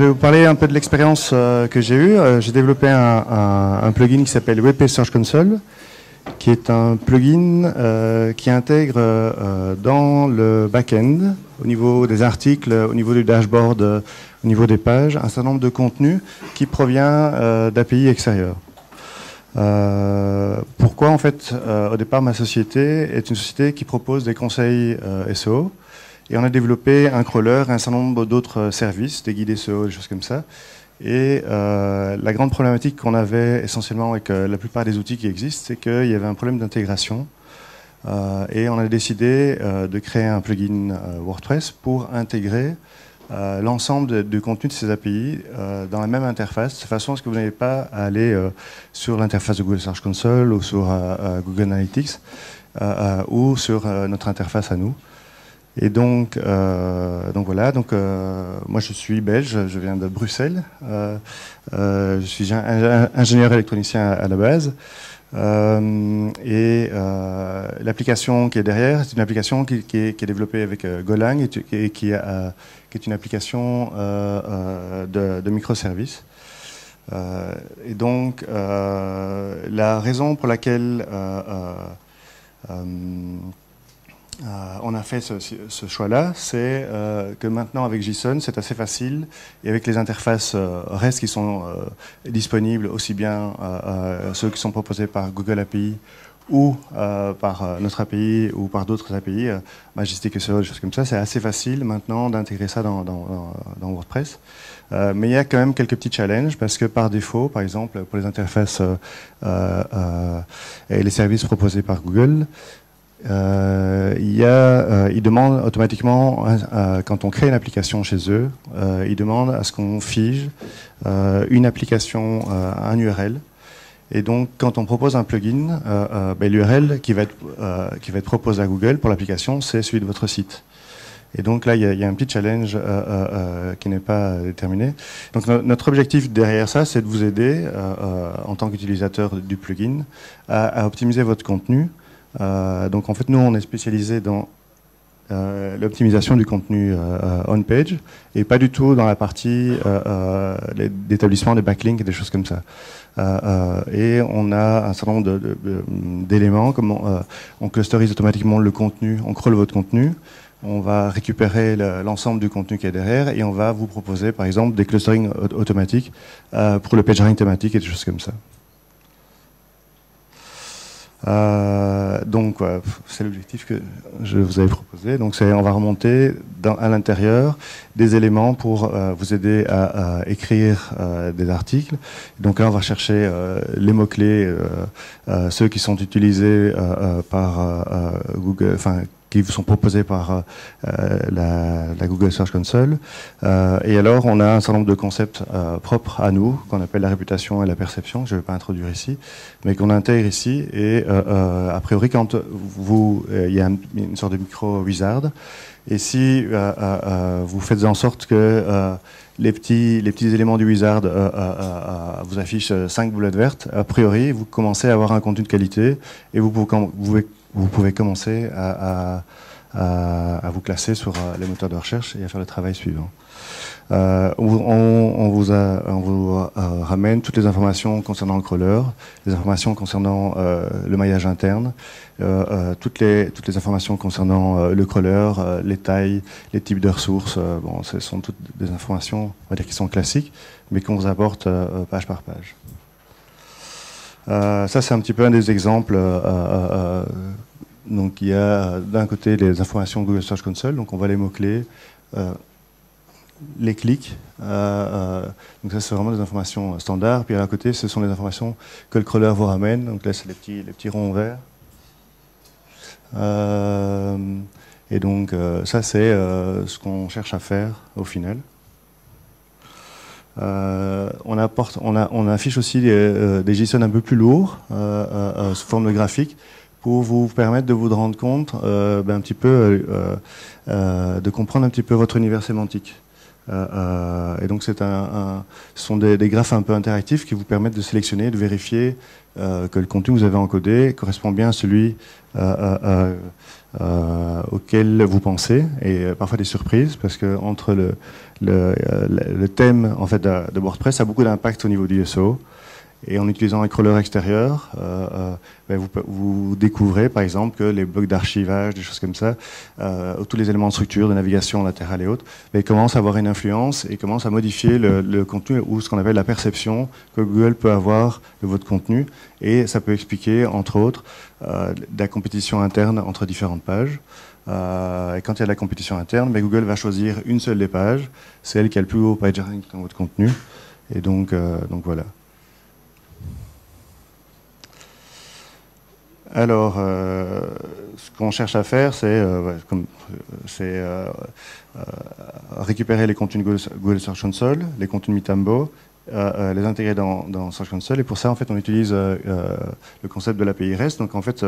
je vais vous parler un peu de l'expérience que j'ai eue. J'ai développé un plugin qui s'appelle WP Search Console, qui est un plugin qui intègre dans le back-end, au niveau des articles, au niveau du dashboard, au niveau des pages, un certain nombre de contenus qui provient d'API extérieurs. Pourquoi en fait, au départ, ma société est une société qui propose des conseils SEO, et on a développé un crawler et un certain nombre d'autres services, des guides SEO, des choses comme ça. Et la grande problématique qu'on avait essentiellement avec la plupart des outils qui existent, c'est qu'il y avait un problème d'intégration. Et on a décidé de créer un plugin WordPress pour intégrer l'ensemble du contenu de ces API dans la même interface, de façon à ce que vous n'ayez pas à aller sur l'interface de Google Search Console ou sur Google Analytics ou sur notre interface à nous. Et donc voilà. Donc moi je suis belge, je viens de Bruxelles. Je suis ingénieur électronicien à la base. L'application qui est derrière, c'est une application qui est développée avec Golang et qui est une application de microservices. Et donc la raison pour laquelle on a fait ce choix-là, c'est que maintenant avec JSON, c'est assez facile, et avec les interfaces REST qui sont disponibles, aussi bien ceux qui sont proposés par Google API ou par notre API ou par d'autres API, Majestic SEO, des choses comme ça, c'est assez facile maintenant d'intégrer ça dans WordPress. Mais il y a quand même quelques petits challenges, parce que par défaut, par exemple, pour les interfaces et les services proposés par Google, ils demandent automatiquement, quand on crée une application chez eux, ils demandent à ce qu'on fige une application à un URL. Et donc, quand on propose un plugin, l'URL qui va être proposé à Google pour l'application, c'est celui de votre site. Et donc là, il y a un petit challenge qui n'est pas déterminé. Donc notre objectif derrière ça, c'est de vous aider, en tant qu'utilisateur du plugin, à optimiser votre contenu. Donc en fait, nous, on est spécialisé dans l'optimisation du contenu on-page et pas du tout dans la partie d'établissement des backlinks et des choses comme ça. Et on a un certain nombre d'éléments, comme on clusterise automatiquement le contenu, on crawl votre contenu, on va récupérer l'ensemble du contenu qui est derrière et on va vous proposer par exemple des clusterings automatiques pour le PageRank thématique et des choses comme ça. Donc c'est l'objectif que je vous avais proposé. Donc on va remonter à l'intérieur des éléments pour vous aider à écrire des articles. Donc là on va chercher les mots-clés, ceux qui sont utilisés par Google, enfin qui vous sont proposés par la Google Search Console. Et alors, on a un certain nombre de concepts propres à nous, qu'on appelle la réputation et la perception, que je ne vais pas introduire ici, mais qu'on intègre ici. Et a priori, quand il y a une sorte de micro-wizard, et si vous faites en sorte que les petits éléments du wizard vous affichent 5 boulettes vertes, a priori, vous commencez à avoir un contenu de qualité et vous pouvez commencer à vous classer sur les moteurs de recherche et à faire le travail suivant. On vous ramène toutes les informations concernant le crawler, les informations concernant le maillage interne, toutes les informations concernant le crawler, les tailles, les types de ressources. Bon, ce sont toutes des informations, on va dire, qui sont classiques, mais qu'on vous apporte page par page. Ça, c'est un petit peu un des exemples. Donc, il y a d'un côté les informations Google Search Console, donc on voit les mots-clés, les clics. Donc, ça, c'est vraiment des informations standards. Puis à côté, ce sont les informations que le crawler vous ramène. Donc, là, c'est les petits ronds verts. Et donc, ça, c'est ce qu'on cherche à faire au final. On affiche aussi des JSON un peu plus lourds sous forme de graphique pour vous permettre de vous rendre compte un petit peu, de comprendre un petit peu votre univers sémantique. Et donc ce sont des graphes un peu interactifs qui vous permettent de sélectionner, de vérifier que le contenu que vous avez encodé correspond bien à celui auquel vous pensez, et parfois des surprises, parce que entre le thème en fait, de WordPress a beaucoup d'impact au niveau du SEO. Et en utilisant un crawler extérieur, vous découvrez par exemple que les blocs d'archivage, des choses comme ça, tous les éléments de structure, de navigation latérale et autres, commencent à avoir une influence et commencent à modifier le contenu, ou ce qu'on appelle la perception que Google peut avoir de votre contenu. Et ça peut expliquer, entre autres, de la compétition interne entre différentes pages. Et quand il y a de la compétition interne, Google va choisir une seule des pages, celle qui a le plus haut PageRank dans votre contenu. Et donc voilà. Alors, ce qu'on cherche à faire, c'est récupérer les contenus Google Search Console, les contenus Mitambo, les intégrer dans Search Console. Et pour ça, en fait, on utilise le concept de l'API REST. Donc, en fait,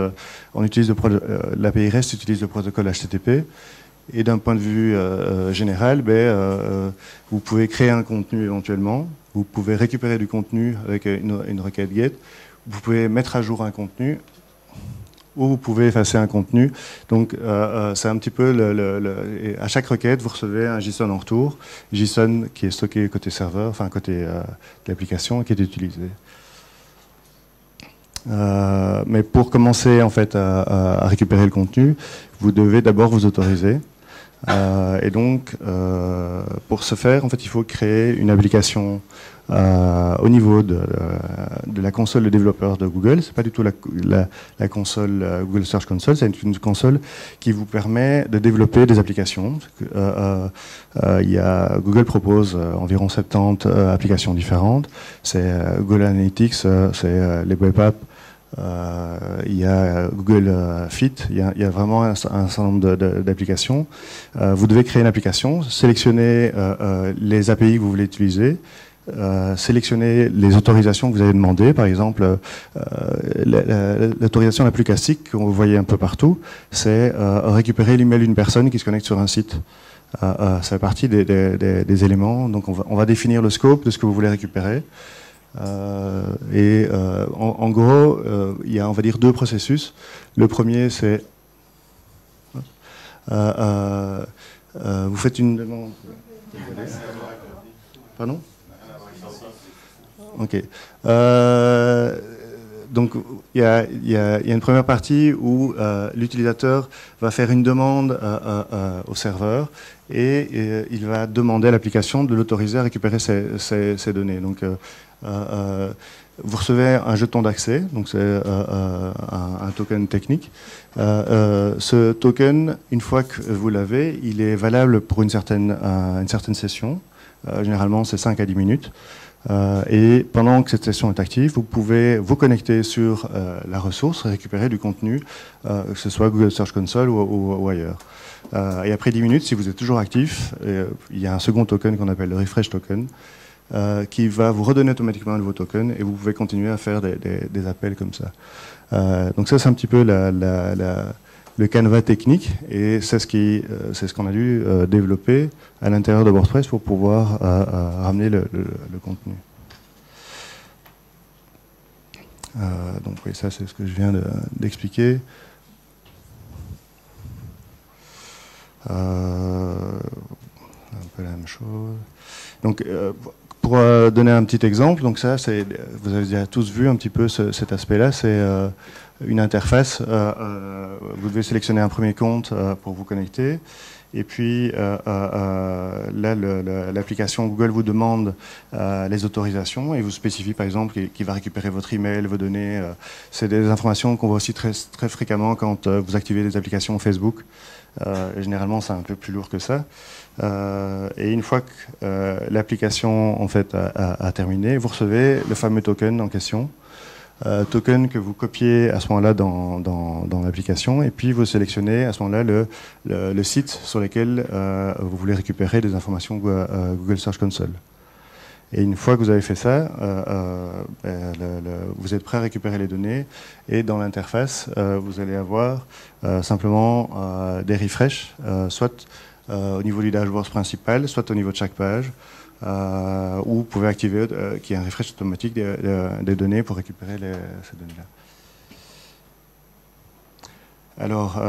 l'API REST utilise le protocole HTTP. Et d'un point de vue général, vous pouvez créer un contenu éventuellement. Vous pouvez récupérer du contenu avec une requête GET. Vous pouvez mettre à jour un contenu, ou vous pouvez effacer un contenu. Donc, c'est un petit peu à chaque requête, vous recevez un JSON en retour, JSON qui est stocké côté serveur, enfin côté de l'application, qui est utilisé. Mais pour commencer en fait à récupérer le contenu, vous devez d'abord vous autoriser. Et donc, pour ce faire, en fait, il faut créer une application au niveau de la console de développeur de Google. C'est pas du tout la console Google Search Console, c'est une console qui vous permet de développer des applications. Google propose environ 70 applications différentes. C'est Google Analytics, c'est les web apps. Il y a Google Fit, il y a vraiment un certain nombre d'applications. Vous devez créer une application, sélectionner les API que vous voulez utiliser, sélectionner les autorisations que vous avez demandées. Par exemple, l'autorisation la plus classique que vous voyez un peu partout, c'est récupérer l'email d'une personne qui se connecte sur un site. Ça fait partie des éléments. Donc on va définir le scope de ce que vous voulez récupérer. En gros, il y a, on va dire, deux processus. Le premier, c'est vous faites une demande. Pardon? Ok. Donc, il y a une première partie où l'utilisateur va faire une demande au serveur et il va demander à l'application de l'autoriser à récupérer ces données. Donc, vous recevez un jeton d'accès, donc c'est un token technique. Ce token, une fois que vous l'avez, il est valable pour une certaine session. Généralement, c'est 5 à 10 minutes. Et pendant que cette session est active, vous pouvez vous connecter sur la ressource et récupérer du contenu, que ce soit Google Search Console ou ailleurs. Et après 10 minutes, si vous êtes toujours actif, il y a un second token qu'on appelle le refresh token, qui va vous redonner automatiquement un nouveau token et vous pouvez continuer à faire des appels comme ça. Donc ça, c'est un petit peu le canevas technique, et c'est ce qu'on a dû développer à l'intérieur de WordPress pour pouvoir ramener le contenu. Donc oui, ça c'est ce que je viens d'expliquer. Un peu la même chose. Donc, pour donner un petit exemple, donc ça, vous avez déjà tous vu un petit peu cet aspect-là, c'est une interface. Vous devez sélectionner un premier compte pour vous connecter. Et puis là, l'application Google vous demande les autorisations et vous spécifie par exemple qu'il va récupérer votre email, vos données. C'est des informations qu'on voit aussi très, très fréquemment quand vous activez des applications Facebook. Généralement, c'est un peu plus lourd que ça. Et une fois que l'application en fait a terminé, vous recevez le fameux token en question. Token que vous copiez à ce moment-là dans l'application, et puis vous sélectionnez à ce moment-là le site sur lequel vous voulez récupérer des informations Google Search Console. Et une fois que vous avez fait ça, vous êtes prêt à récupérer les données, et dans l'interface, vous allez avoir simplement des refresh, soit au niveau du dashboard principal, soit au niveau de chaque page, ou vous pouvez activer qu'il y ait un refresh automatique des données pour récupérer ces données-là. Alors,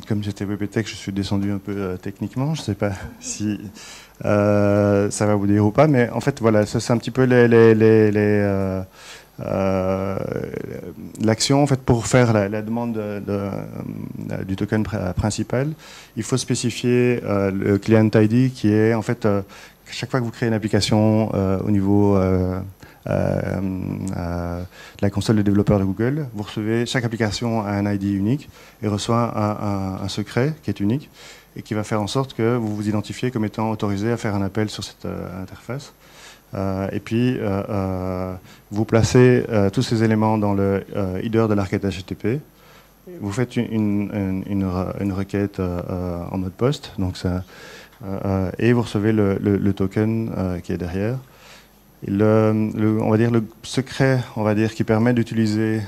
comme j'étais WebTech, je suis descendu un peu techniquement. Je ne sais pas si ça va vous dire ou pas, mais en fait, voilà, ça c'est un petit peu l'action en fait pour faire la demande du token principal. Il faut spécifier le client ID qui est en fait chaque fois que vous créez une application au niveau la console de développeur de Google, vous recevez, chaque application a un ID unique et reçoit un secret qui est unique et qui va faire en sorte que vous vous identifiez comme étant autorisé à faire un appel sur cette interface. Et puis, vous placez tous ces éléments dans le header de la requête HTTP. Vous faites une requête en mode POST, donc ça, et vous recevez le token qui est derrière. On va dire le secret, on va dire, qui permet d'utiliser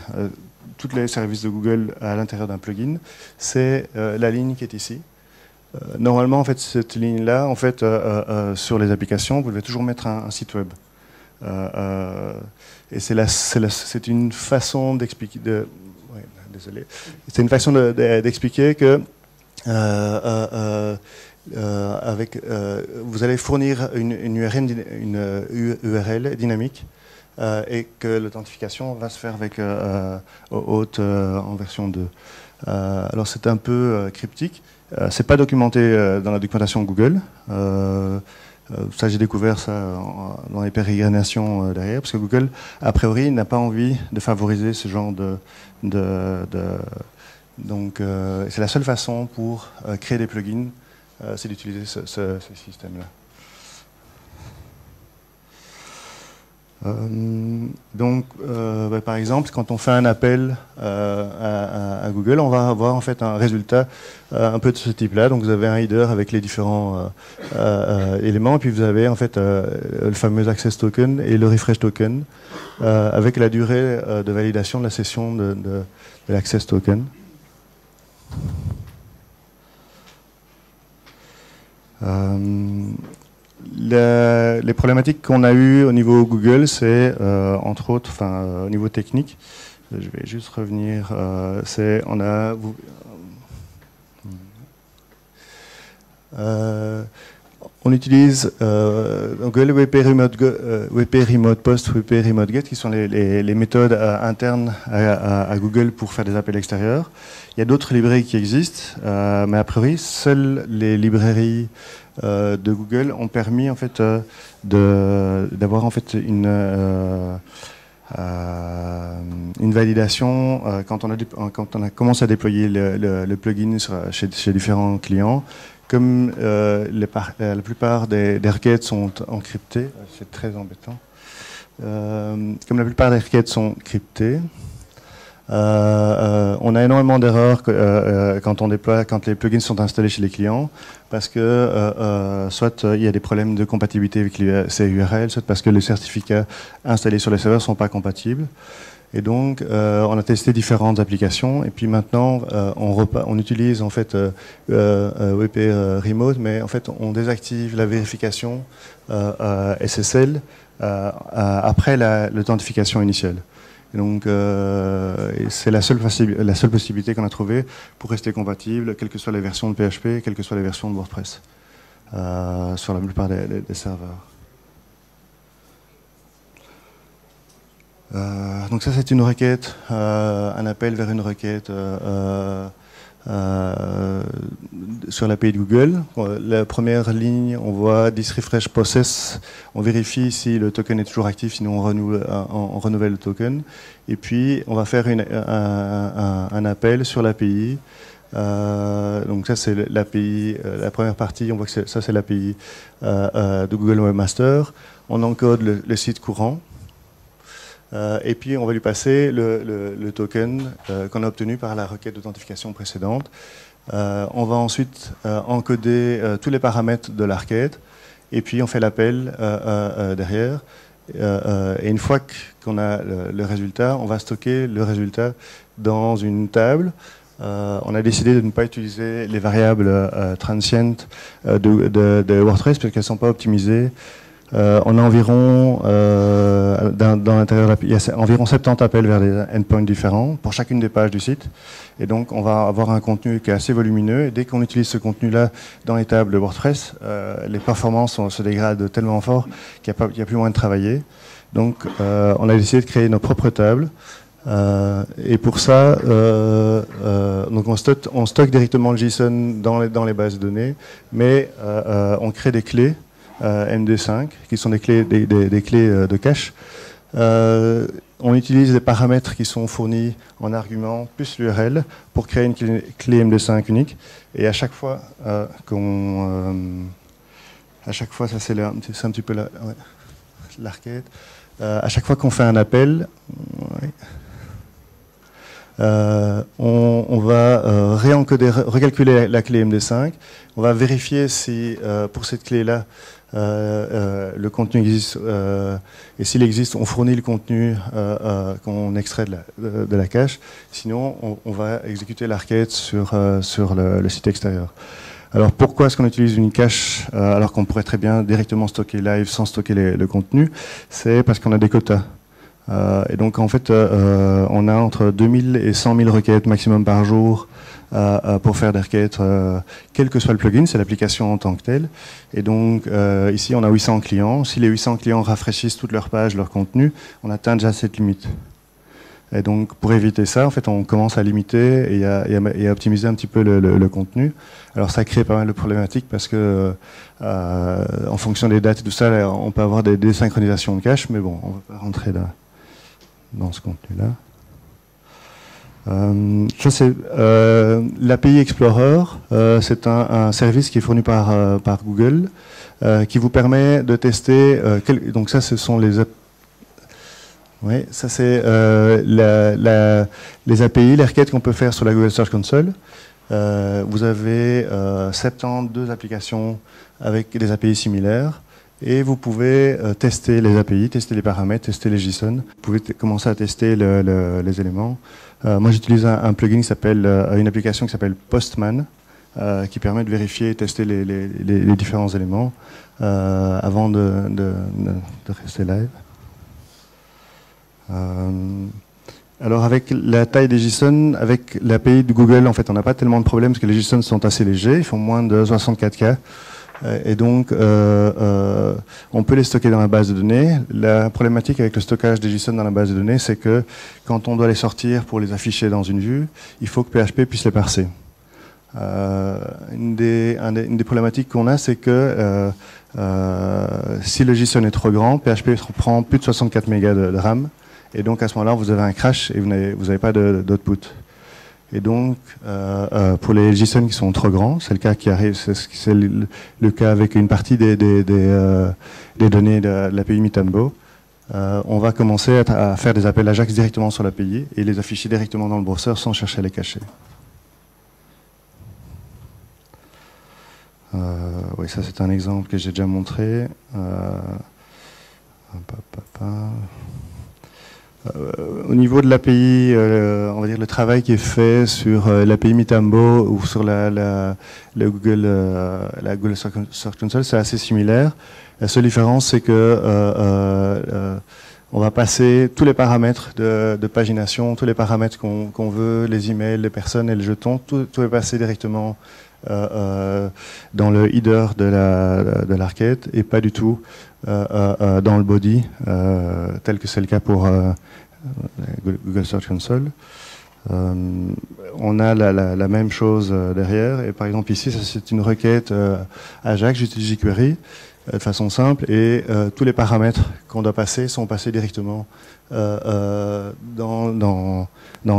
tous les services de Google à l'intérieur d'un plugin, c'est la ligne qui est ici. Normalement, en fait, cette ligne-là, en fait, sur les applications, vous devez toujours mettre un site web. Et c'est une façon d'expliquer. Ouais, désolé. C'est une façon d'expliquer que vous allez fournir une URL dynamique et que l'authentification va se faire avec OAuth en version 2. Alors c'est un peu cryptique. C'est pas documenté dans la documentation Google. Ça, j'ai découvert ça dans les pérégrinations derrière, parce que Google, a priori, n'a pas envie de favoriser ce genre donc, c'est la seule façon pour créer des plugins, c'est d'utiliser ce système-là. Donc, par exemple, quand on fait un appel à Google, on va avoir en fait un résultat un peu de ce type-là. Donc, vous avez un header avec les différents éléments, et puis vous avez en fait le fameux access token et le refresh token avec la durée de validation de la session de l'access token. Les problématiques qu'on a eues au niveau Google, c'est entre autres, au niveau technique, je vais juste revenir, on utilise Google WP Remote Post, WP Remote Get, qui sont les méthodes internes à Google pour faire des appels extérieurs. Il y a d'autres librairies qui existent, mais a priori, seules les librairies de Google ont permis en fait d'avoir en fait une validation quand on a commencé à déployer le plugin chez différents clients. Comme la plupart des requêtes sont encryptées, c'est très embêtant. Comme la plupart des requêtes sont cryptées, on a énormément d'erreurs quand les plugins sont installés chez les clients, parce que soit il y a des problèmes de compatibilité avec ces URL, soit parce que les certificats installés sur les serveurs ne sont pas compatibles. Et donc, on a testé différentes applications, et puis maintenant, on utilise en fait WP Remote, mais en fait, on désactive la vérification SSL après l'authentification initiale. Et donc, c'est la seule possibilité qu'on a trouvée pour rester compatible, quelles que soient les versions de PHP, quelles que soient les versions de WordPress, sur la plupart des serveurs. Donc ça, c'est une requête, un appel vers une requête sur l'API de Google. La première ligne, on voit this refresh process, on vérifie si le token est toujours actif, sinon on renouvelle le token. Et puis, on va faire un appel sur l'API. Donc ça, c'est l'API, la première partie, on voit que ça, c'est l'API de Google Webmaster. On encode le site courant. Et puis on va lui passer le token qu'on a obtenu par la requête d'authentification précédente. On va ensuite encoder tous les paramètres de la requête, et puis on fait l'appel derrière. Et une fois qu'on a le résultat, on va stocker le résultat dans une table on a décidé de ne pas utiliser les variables transientes de WordPress parce qu'elles ne sont pas optimisées. On a environ, dans l'intérieur, il y a environ 70 appels vers des endpoints différents pour chacune des pages du site. Et donc, on va avoir un contenu qui est assez volumineux. Et dès qu'on utilise ce contenu-là dans les tables de WordPress, les performances se dégradent tellement fort qu'il n'y a plus moyen de travailler. Donc, on a décidé de créer nos propres tables. Et pour ça, donc on stocke directement le JSON dans les bases de données, mais on crée des clés MD5 qui sont des clés de cache. On utilise des paramètres qui sont fournis en argument plus l'URL pour créer une clé MD5 unique. Et à chaque fois ça c'est un petit peu l'arcade. À chaque fois qu'on fait un appel, on va recalculer la clé MD5. On va vérifier si pour cette clé-là le contenu existe, et s'il existe, on fournit le contenu qu'on extrait de la cache. Sinon, on va exécuter la requête sur le site extérieur. Alors pourquoi est-ce qu'on utilise une cache alors qu'on pourrait très bien directement stocker live sans stocker le contenu? C'est parce qu'on a des quotas. Et donc en fait, on a entre 2000 et 100 000 requêtes maximum par jour pour faire des requêtes, quel que soit le plugin, c'est l'application en tant que telle. Et donc ici, on a 800 clients. Si les 800 clients rafraîchissent toutes leurs pages, leur contenu, on atteint déjà cette limite. Et donc pour éviter ça, en fait, on commence à limiter et à optimiser un petit peu le contenu. Alors ça crée pas mal de problématiques parce que en fonction des dates et tout ça, là, on peut avoir des désynchronisations de cache, mais bon, on va pas rentrer dans ce contenu-là. Ça c'est l'API Explorer. C'est un service qui est fourni par Google qui vous permet de tester. Donc ça, ce sont les oui, ça c'est les API, les requêtes qu'on peut faire sur la Google Search Console. Vous avez 72 applications avec des API similaires. Et vous pouvez tester les API, tester les paramètres, tester les JSON. Vous pouvez commencer à tester les éléments. Moi, j'utilise un plugin qui s'appelle, une application qui s'appelle Postman, qui permet de vérifier et tester les différents éléments avant de rester live. Alors avec la taille des JSON, avec l'API de Google, en fait, on n'a pas tellement de problèmes parce que les JSON sont assez légers, ils font moins de 64K. Et donc, on peut les stocker dans la base de données. La problématique avec le stockage des JSON dans la base de données, c'est que quand on doit les sortir pour les afficher dans une vue, il faut que PHP puisse les parser. Une des problématiques qu'on a, c'est que si le JSON est trop grand, PHP prend plus de 64 mégas de RAM, et donc à ce moment-là, vous avez un crash et vous n'avez pas d'output. Et donc, pour les JSON qui sont trop grands, c'est le cas qui arrive, c'est le cas avec une partie des données de l'API Mitambo. On va commencer à faire des appels AJAX directement sur l'API et les afficher directement dans le browser sans chercher à les cacher. Oui, ça c'est un exemple que j'ai déjà montré. Au niveau de l'API, on va dire le travail qui est fait sur l'API Mitambo ou sur la Google Search Console, c'est assez similaire. La seule différence, c'est que on va passer tous les paramètres de pagination, tous les paramètres qu'on veut, les emails, les personnes et les jetons, tout est passé directement dans le header de la requête et pas du tout dans le body, tel que c'est le cas pour Google Search Console. On a la même chose derrière, et par exemple ici, c'est une requête AJAX, j'utilise jQuery de façon simple, et tous les paramètres qu'on doit passer sont passés directement dans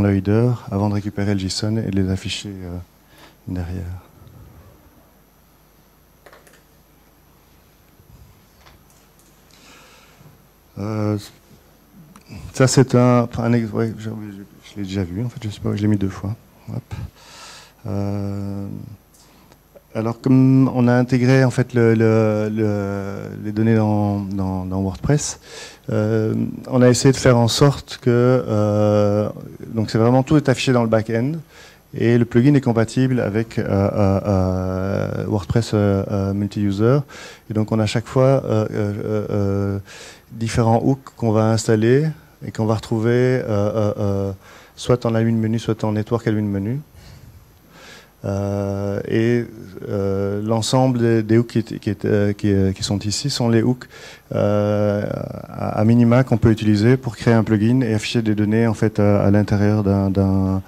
le header avant de récupérer le JSON et de les afficher derrière. Ça c'est un exemple, ouais, je l'ai déjà vu en fait, je sais pas, je l'ai mis 2 fois. Hop. Alors comme on a intégré en fait les données dans WordPress, on a essayé de faire en sorte que donc c'est vraiment tout est affiché dans le back-end Et le plugin est compatible avec WordPress multi-user. Et donc on a à chaque fois différents hooks qu'on va installer et qu'on va retrouver soit en admin menu, soit en network admin menu. L'ensemble des hooks qui sont ici sont les hooks à minima qu'on peut utiliser pour créer un plugin et afficher des données en fait à l'intérieur d'un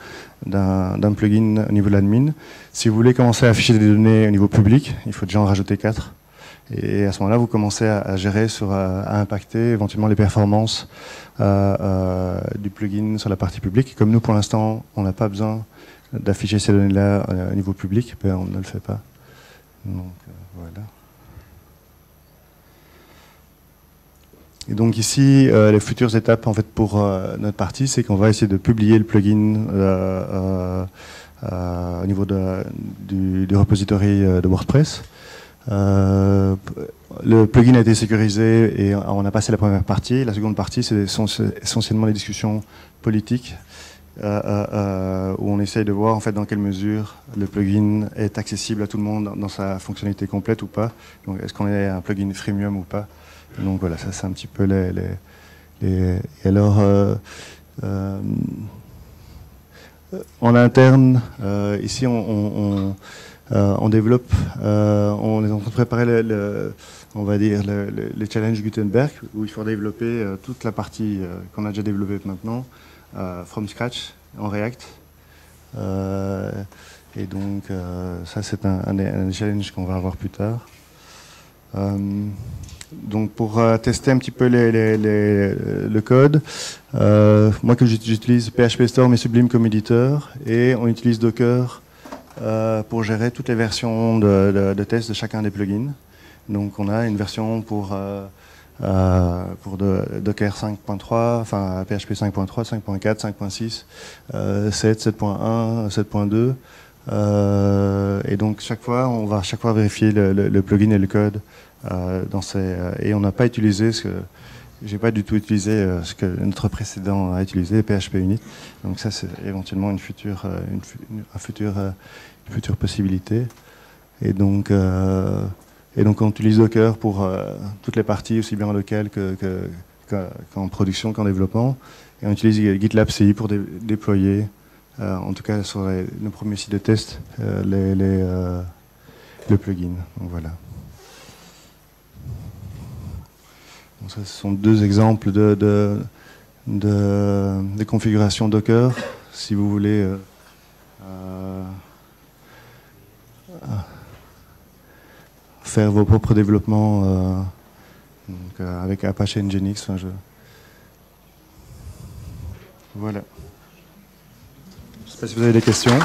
plugin au niveau de l'admin. Si vous voulez commencer à afficher des données au niveau public, il faut déjà en rajouter 4. Et à ce moment-là, vous commencez à gérer à impacter éventuellement les performances du plugin sur la partie publique. Comme nous, pour l'instant, on n'a pas besoin d'afficher ces données-là au niveau public, ben on ne le fait pas. Donc, voilà. Et donc ici, les futures étapes en fait pour notre partie, c'est qu'on va essayer de publier le plugin au niveau du repository de WordPress. Le plugin a été sécurisé et on a passé la première partie. La seconde partie, c'est essentiellement les discussions politiques où on essaye de voir en fait dans quelle mesure le plugin est accessible à tout le monde dans sa fonctionnalité complète ou pas. Donc, est-ce qu'on est un plugin freemium ou pas? Donc voilà, ça c'est un petit peu et alors en interne, ici on développe, on est en train de préparer on va dire les challenges Gutenberg où il faut développer toute la partie qu'on a déjà développée maintenant from scratch en React. Et donc ça c'est un challenge qu'on va avoir plus tard. Donc pour tester un petit peu le code, moi que j'utilise PHP Storm et Sublime comme éditeur et on utilise Docker pour gérer toutes les versions de test de chacun des plugins. Donc on a une version pour Docker 5.3, enfin PHP 5.3, 5.4, 5.6, 7, 7.1, 7.2. Et donc on va chaque fois vérifier le plugin et le code et on n'a pas utilisé j'ai pas du tout utilisé ce que notre précédent a utilisé, PHP Unit. Donc ça c'est éventuellement une future possibilité. Et donc on utilise Docker pour toutes les parties, aussi bien en local qu'en production, qu'en développement. Et on utilise GitLab CI pour déployer, en tout cas sur nos premiers sites de test, le plugin. Donc voilà. Donc ça, ce sont deux exemples de configuration Docker. Si vous voulez faire vos propres développements avec Apache Nginx. Voilà. Je ne sais pas si vous avez des questions.